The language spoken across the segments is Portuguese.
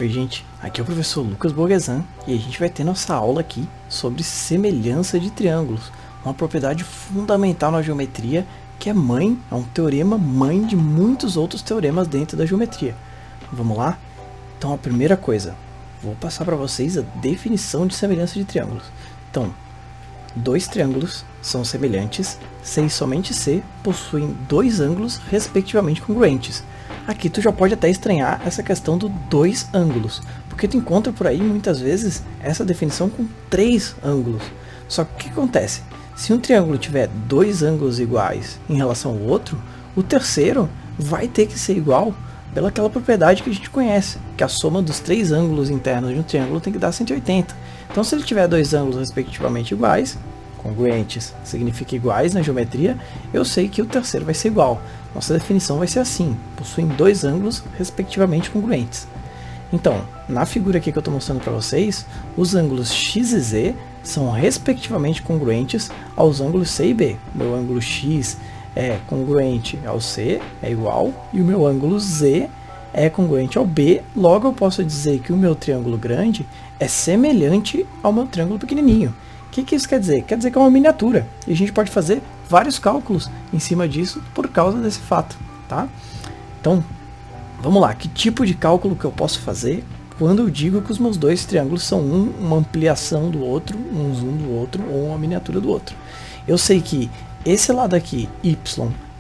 Oi gente, aqui é o professor Lucas Borgesan e a gente vai ter nossa aula aqui sobre semelhança de triângulos, uma propriedade fundamental na geometria que é um teorema mãe de muitos outros teoremas dentro da geometria. Vamos lá? Então a primeira coisa, vou passar para vocês a definição de semelhança de triângulos. Então, dois triângulos são semelhantes se e somente se possuem dois ângulos respectivamente congruentes. Aqui tu já pode até estranhar essa questão do dois ângulos, porque tu encontra por aí muitas vezes essa definição com três ângulos. Só que o que acontece? Se um triângulo tiver dois ângulos iguais em relação ao outro, o terceiro vai ter que ser igual pelaquela propriedade que a gente conhece, que a soma dos três ângulos internos de um triângulo tem que dar 180. Então se ele tiver dois ângulos respectivamente iguais, congruentes significa iguais na geometria, eu sei que o terceiro vai ser igual. Nossa definição vai ser assim, possuem dois ângulos respectivamente congruentes. Então, na figura aqui que eu estou mostrando para vocês, os ângulos x e z são respectivamente congruentes aos ângulos c e b. Meu ângulo x é congruente ao c, é igual, e o meu ângulo z é congruente ao b, logo eu posso dizer que o meu triângulo grande é semelhante ao meu triângulo pequenininho. O que isso quer dizer? Quer dizer que é uma miniatura, e a gente pode fazer vários cálculos em cima disso por causa desse fato, tá? Então, vamos lá, que tipo de cálculo que eu posso fazer quando eu digo que os meus dois triângulos são uma ampliação do outro, um zoom do outro, ou uma miniatura do outro? Eu sei que esse lado aqui, y,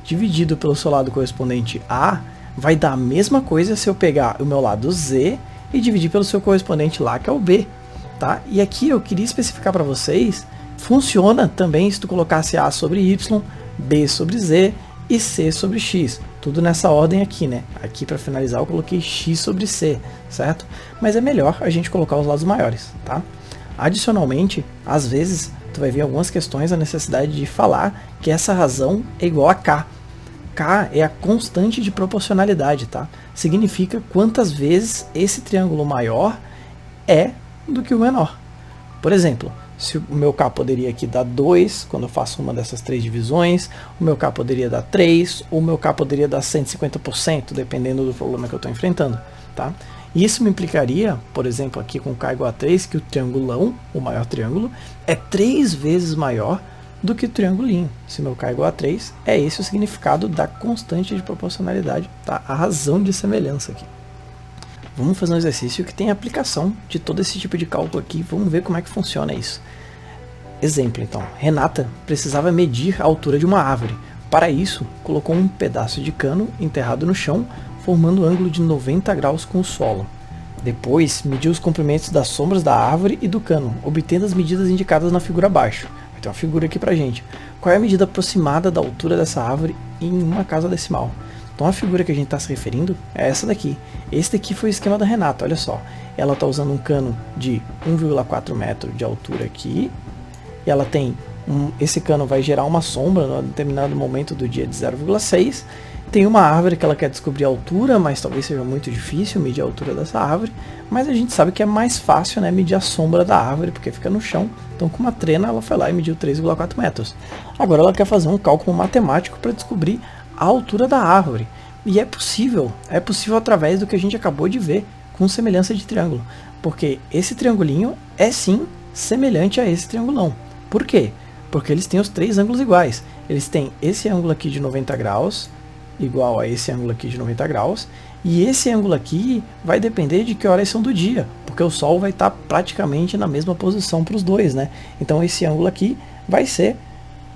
dividido pelo seu lado correspondente a, vai dar a mesma coisa se eu pegar o meu lado z e dividir pelo seu correspondente lá, que é o b. Tá? E aqui eu queria especificar para vocês, funciona também se tu colocasse A sobre Y, B sobre Z e C sobre X. Tudo nessa ordem aqui, né? Aqui para finalizar eu coloquei X sobre C, certo? Mas é melhor a gente colocar os lados maiores, tá? Adicionalmente, às vezes, tu vai ver em algumas questões a necessidade de falar que essa razão é igual a K. K é a constante de proporcionalidade, tá? Significa quantas vezes esse triângulo maior é do que o menor. Por exemplo, se o meu K poderia aqui dar 2, quando eu faço uma dessas três divisões, o meu K poderia dar 3, ou o meu K poderia dar 150%, dependendo do problema que eu estou enfrentando. Tá? Isso me implicaria, por exemplo, aqui com K igual a 3, que o triangulão, o maior triângulo, é 3 vezes maior do que o triangulinho. Se meu K igual a 3, é esse o significado da constante de proporcionalidade, tá? A razão de semelhança aqui. Vamos fazer um exercício que tem aplicação de todo esse tipo de cálculo aqui. Vamos ver como é que funciona isso. Exemplo, então. Renata precisava medir a altura de uma árvore. Para isso, colocou um pedaço de cano enterrado no chão, formando um ângulo de 90 graus com o solo. Depois, mediu os comprimentos das sombras da árvore e do cano, obtendo as medidas indicadas na figura abaixo. Vai ter uma figura aqui pra gente. Qual é a medida aproximada da altura dessa árvore em uma casa decimal? Então a figura que a gente está se referindo é essa daqui. Esse daqui foi o esquema da Renata, olha só. Ela está usando um cano de 1,4 metro de altura aqui. E ela tem, esse cano vai gerar uma sombra em determinado momento do dia de 0,6. Tem uma árvore que ela quer descobrir a altura, mas talvez seja muito difícil medir a altura dessa árvore. Mas a gente sabe que é mais fácil, né, medir a sombra da árvore, porque fica no chão. Então com uma trena ela foi lá e mediu 3,4 metros. Agora ela quer fazer um cálculo matemático para descobrir a altura da árvore. E é possível através do que a gente acabou de ver com semelhança de triângulo. Porque esse triangulinho é sim semelhante a esse triangulão. Por quê? Porque eles têm os três ângulos iguais. Eles têm esse ângulo aqui de 90 graus, igual a esse ângulo aqui de 90 graus. E esse ângulo aqui vai depender de que horas são do dia. Porque o Sol vai estar praticamente na mesma posição para os dois, né? Então esse ângulo aqui vai ser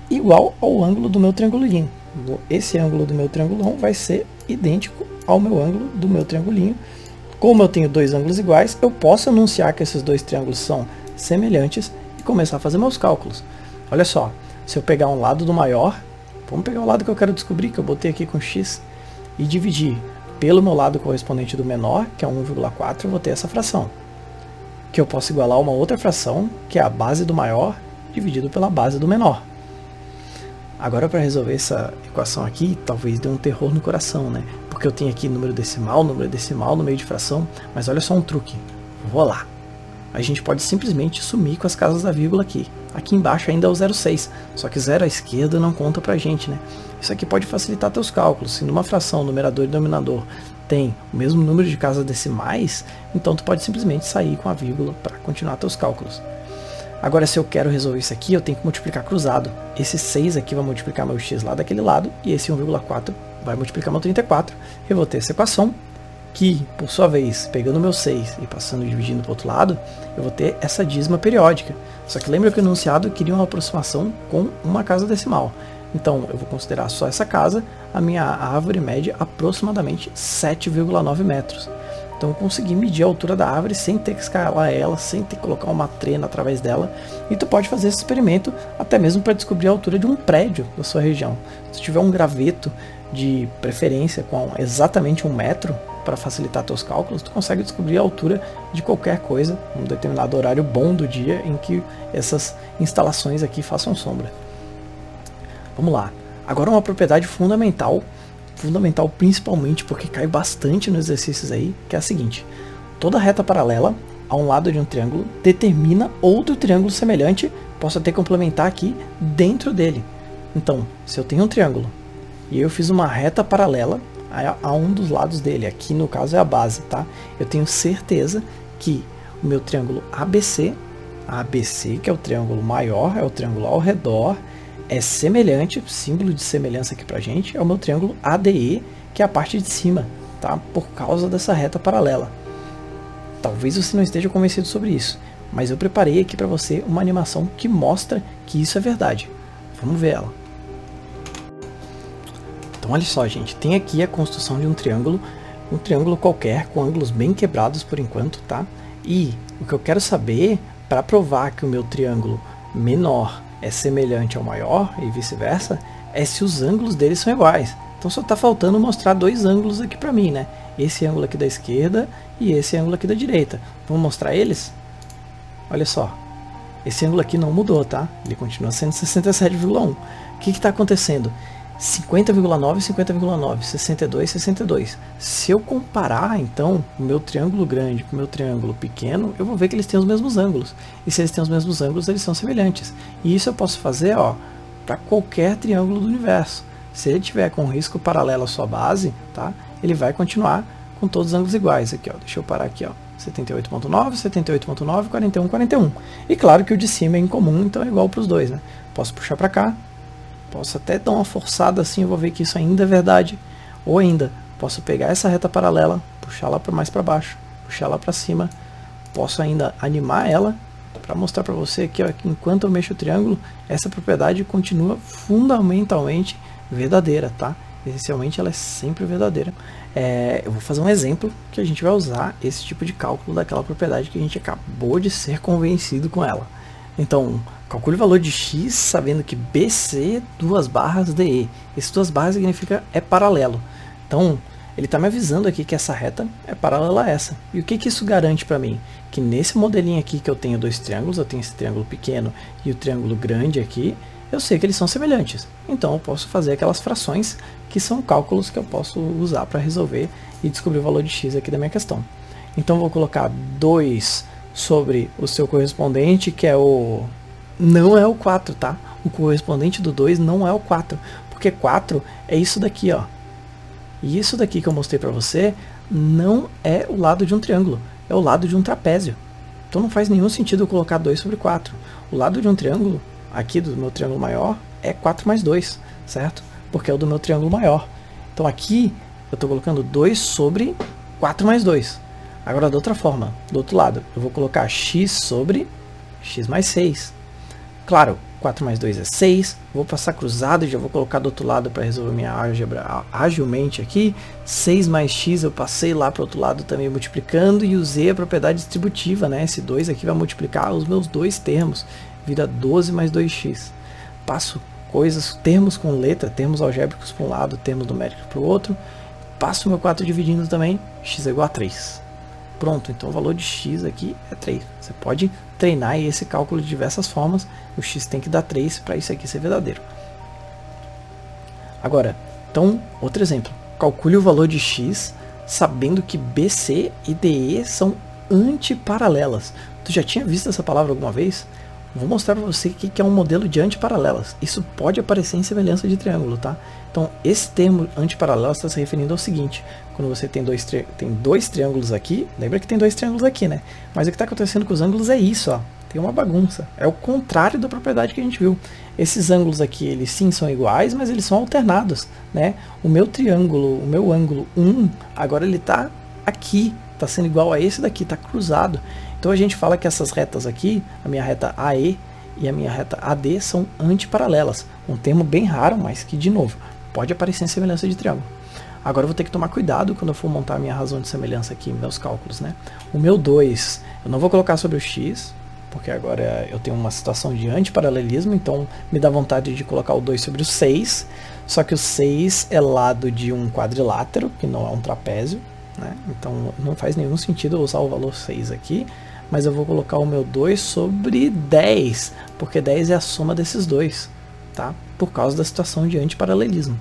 igual ao ângulo do meu triangulinho. Esse ângulo do meu triangulão vai ser idêntico ao meu ângulo do meu triangulinho. Como eu tenho dois ângulos iguais, eu posso anunciar que esses dois triângulos são semelhantes e começar a fazer meus cálculos. Olha só, se eu pegar um lado do maior, vamos pegar o lado que eu quero descobrir, que eu botei aqui com x, e dividir pelo meu lado correspondente do menor, que é 1,4, eu vou ter essa fração. Que eu posso igualar a uma outra fração, que é a base do maior, dividido pela base do menor. Agora, para resolver essa equação aqui, talvez dê um terror no coração, né? Porque eu tenho aqui número decimal no meio de fração, mas olha só um truque. Vou lá. A gente pode simplesmente sumir com as casas da vírgula aqui. Aqui embaixo ainda é o 0,6, só que 0 à esquerda não conta pra gente, né? Isso aqui pode facilitar teus cálculos. Se numa fração, numerador e denominador tem o mesmo número de casas decimais, então tu pode simplesmente sair com a vírgula para continuar teus cálculos. Agora, se eu quero resolver isso aqui, eu tenho que multiplicar cruzado. Esse 6 aqui vai multiplicar meu x lá daquele lado, e esse 1,4 vai multiplicar meu 34. Eu vou ter essa equação, que, por sua vez, pegando meu 6 e passando e dividindo para o outro lado, eu vou ter essa dízima periódica. Só que lembra que o enunciado queria uma aproximação com uma casa decimal. Então, eu vou considerar só essa casa, a minha árvore mede aproximadamente 7,9 metros. Então eu consegui medir a altura da árvore sem ter que escalar ela, sem ter que colocar uma trena através dela. E tu pode fazer esse experimento até mesmo para descobrir a altura de um prédio da sua região. Se tiver um graveto de preferência com exatamente 1 metro, para facilitar teus cálculos, tu consegue descobrir a altura de qualquer coisa, um determinado horário bom do dia em que essas instalações aqui façam sombra. Vamos lá. Agora uma propriedade fundamental principalmente porque cai bastante nos exercícios aí, que é a seguinte: toda reta paralela a um lado de um triângulo determina outro triângulo semelhante, posso até complementar aqui dentro dele. Então, se eu tenho um triângulo e eu fiz uma reta paralela a um dos lados dele, aqui no caso é a base, tá? Eu tenho certeza que o meu triângulo ABC, que é o triângulo maior, é o triângulo ao redor, é semelhante, símbolo de semelhança aqui pra gente, é o meu triângulo ADE, que é a parte de cima, tá? Por causa dessa reta paralela. Talvez você não esteja convencido sobre isso, mas eu preparei aqui para você uma animação que mostra que isso é verdade. Vamos ver ela. Então olha só, gente, tem aqui a construção de um triângulo qualquer, com ângulos bem quebrados por enquanto, tá? E o que eu quero saber, para provar que o meu triângulo menor é semelhante ao maior e vice-versa, é se os ângulos deles são iguais. Então só está faltando mostrar dois ângulos aqui para mim, né? Esse ângulo aqui da esquerda e esse ângulo aqui da direita. Vamos mostrar eles? Olha só, esse ângulo aqui não mudou, tá? Ele continua sendo 67,1. O que está acontecendo? 50,9, 50,9, 62, 62. Se eu comparar, então, o meu triângulo grande com o meu triângulo pequeno, eu vou ver que eles têm os mesmos ângulos. E se eles têm os mesmos ângulos, eles são semelhantes. E isso eu posso fazer, ó, para qualquer triângulo do universo. Se ele tiver com risco paralelo à sua base, tá? Ele vai continuar com todos os ângulos iguais. Aqui, ó, deixa eu parar aqui, ó. 78,9, 78,9, 41, 41. E claro que o de cima é incomum, então é igual para os dois, né? Posso puxar para cá. Posso até dar uma forçada assim, eu vou ver que isso ainda é verdade. Ou ainda, posso pegar essa reta paralela, puxar lá mais para baixo, puxar lá para cima. Posso ainda animar ela para mostrar para você aqui, ó, que enquanto eu mexo o triângulo, essa propriedade continua fundamentalmente verdadeira, tá? Essencialmente ela é sempre verdadeira. Eu vou fazer um exemplo que a gente vai usar esse tipo de cálculo daquela propriedade que a gente acabou de ser convencido com ela. Então, calcule o valor de x sabendo que BC é 2 barras DE. Esse 2 barras significa é paralelo. Então, ele está me avisando aqui que essa reta é paralela a essa. E o que isso garante para mim? Que nesse modelinho aqui que eu tenho dois triângulos, eu tenho esse triângulo pequeno e o triângulo grande aqui, eu sei que eles são semelhantes. Então, eu posso fazer aquelas frações que são cálculos que eu posso usar para resolver e descobrir o valor de x aqui da minha questão. Então, eu vou colocar 2 sobre o seu correspondente, que é o... não é o 4, tá? O correspondente do 2 não é o 4, porque 4 é isso daqui, ó. E isso daqui que eu mostrei para você não é o lado de um triângulo, é o lado de um trapézio. Então não faz nenhum sentido eu colocar 2 sobre 4. O lado de um triângulo, aqui do meu triângulo maior, é 4 mais 2, certo? Porque é o do meu triângulo maior. Então aqui eu estou colocando 2 sobre 4 mais 2. Agora, da outra forma, do outro lado, eu vou colocar x sobre x mais 6. Claro, 4 mais 2 é 6. Vou passar cruzado e já vou colocar do outro lado para resolver minha álgebra agilmente aqui. 6 mais x eu passei lá para o outro lado também multiplicando e usei a propriedade distributiva, né? Esse 2 aqui vai multiplicar os meus dois termos. Vira 12 mais 2x. Passo coisas, termos com letra, termos algébricos para um lado, termos numéricos para o outro. Passo o meu 4 dividindo também. X é igual a 3. Pronto, então o valor de x aqui é 3. Você pode treinar esse cálculo de diversas formas. O x tem que dar 3 para isso aqui ser verdadeiro. Agora, então, outro exemplo. Calcule o valor de x sabendo que BC e DE são antiparalelas. Tu já tinha visto essa palavra alguma vez? vou mostrar para você o que é um modelo de antiparalelas. Isso pode aparecer em semelhança de triângulo, tá? Então, esse termo antiparalelas está se referindo ao seguinte: quando você tem dois triângulos aqui, lembra que tem dois triângulos aqui, né? Mas o que está acontecendo com os ângulos é isso, ó. Tem uma bagunça. É o contrário da propriedade que a gente viu. Esses ângulos aqui, eles sim são iguais, mas eles são alternados, né? O meu triângulo, o meu ângulo 1, agora ele está aqui, está sendo igual a esse daqui, está cruzado. Então a gente fala que essas retas aqui, a minha reta AE e a minha reta AD, são antiparalelas. Um termo bem raro, mas que, de novo, pode aparecer em semelhança de triângulo. Agora eu vou ter que tomar cuidado quando eu for montar a minha razão de semelhança aqui, meus cálculos, né? O meu 2, eu não vou colocar sobre o x, porque agora eu tenho uma situação de antiparalelismo, então me dá vontade de colocar o 2 sobre o 6, só que o 6 é lado de um quadrilátero, que não é um trapézio, né? Então não faz nenhum sentido eu usar o valor 6 aqui, mas eu vou colocar o meu 2 sobre 10, porque 10 é a soma desses dois, tá? Por causa da situação de antiparalelismo.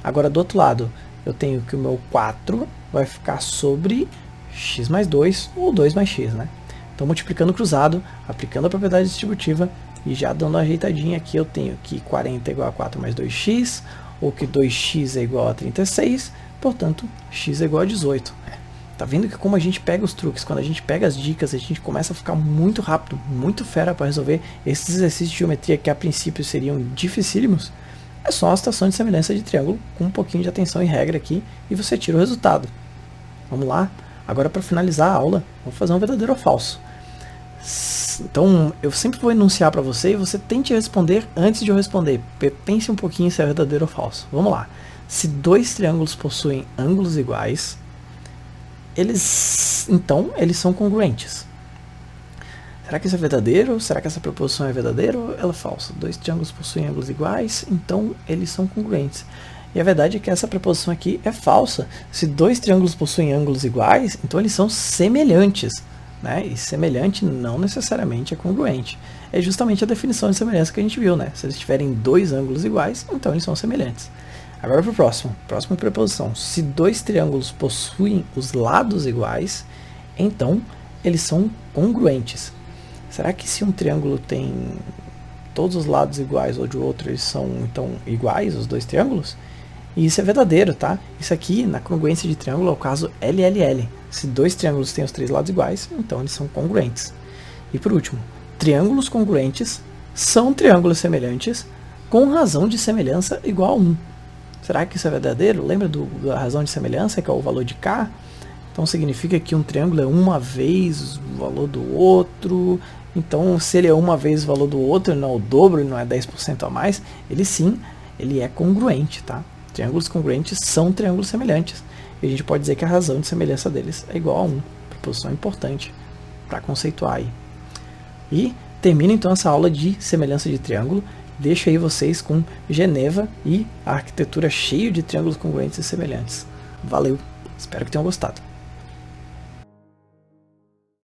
Agora do outro lado, eu tenho que o meu 4 vai ficar sobre x mais 2, ou 2 mais x, né? Então, multiplicando cruzado, aplicando a propriedade distributiva e já dando uma ajeitadinha aqui, eu tenho que 40 é igual a 4 mais 2x, ou que 2x é igual a 36, portanto, x é igual a 18. Tá vendo que como a gente pega os truques, quando a gente pega as dicas, a gente começa a ficar muito rápido, muito fera para resolver esses exercícios de geometria que a princípio seriam dificílimos? É só uma situação de semelhança de triângulo com um pouquinho de atenção e regra aqui e você tira o resultado. Vamos lá? Agora, para finalizar a aula, vou fazer um verdadeiro ou falso. Então, eu sempre vou enunciar para você e você tente responder antes de eu responder. Pense um pouquinho se é verdadeiro ou falso. Vamos lá. Se dois triângulos possuem ângulos iguais, então eles são congruentes. Será que isso é verdadeiro? Será que essa proposição é verdadeira ou ela é falsa? Dois triângulos possuem ângulos iguais, então eles são congruentes. E a verdade é que essa proposição aqui é falsa. Se dois triângulos possuem ângulos iguais, então eles são semelhantes, né? E semelhante não necessariamente é congruente. É justamente a definição de semelhança que a gente viu, né? Se eles tiverem dois ângulos iguais, então eles são semelhantes. Agora para o próximo. Próxima preposição. Se dois triângulos possuem os lados iguais, então eles são congruentes. Será que se um triângulo tem todos os lados iguais ou de outro, eles são então iguais, os dois triângulos? E isso é verdadeiro, tá? Isso aqui, na congruência de triângulo, é o caso LLL. Se dois triângulos têm os três lados iguais, então eles são congruentes. E por último, triângulos congruentes são triângulos semelhantes com razão de semelhança igual a 1. Será que isso é verdadeiro? Lembra da razão de semelhança, que é o valor de K? Então significa que um triângulo é uma vez o valor do outro. Então, se ele é uma vez o valor do outro, ele não é o dobro, ele não é 10% a mais, ele sim, ele é congruente, tá? Triângulos congruentes são triângulos semelhantes. E a gente pode dizer que a razão de semelhança deles é igual a 1. Proposição importante para conceituar aí. E termina então essa aula de semelhança de triângulo. Deixo aí vocês com Geneva e a arquitetura cheia de triângulos congruentes e semelhantes. Valeu! Espero que tenham gostado.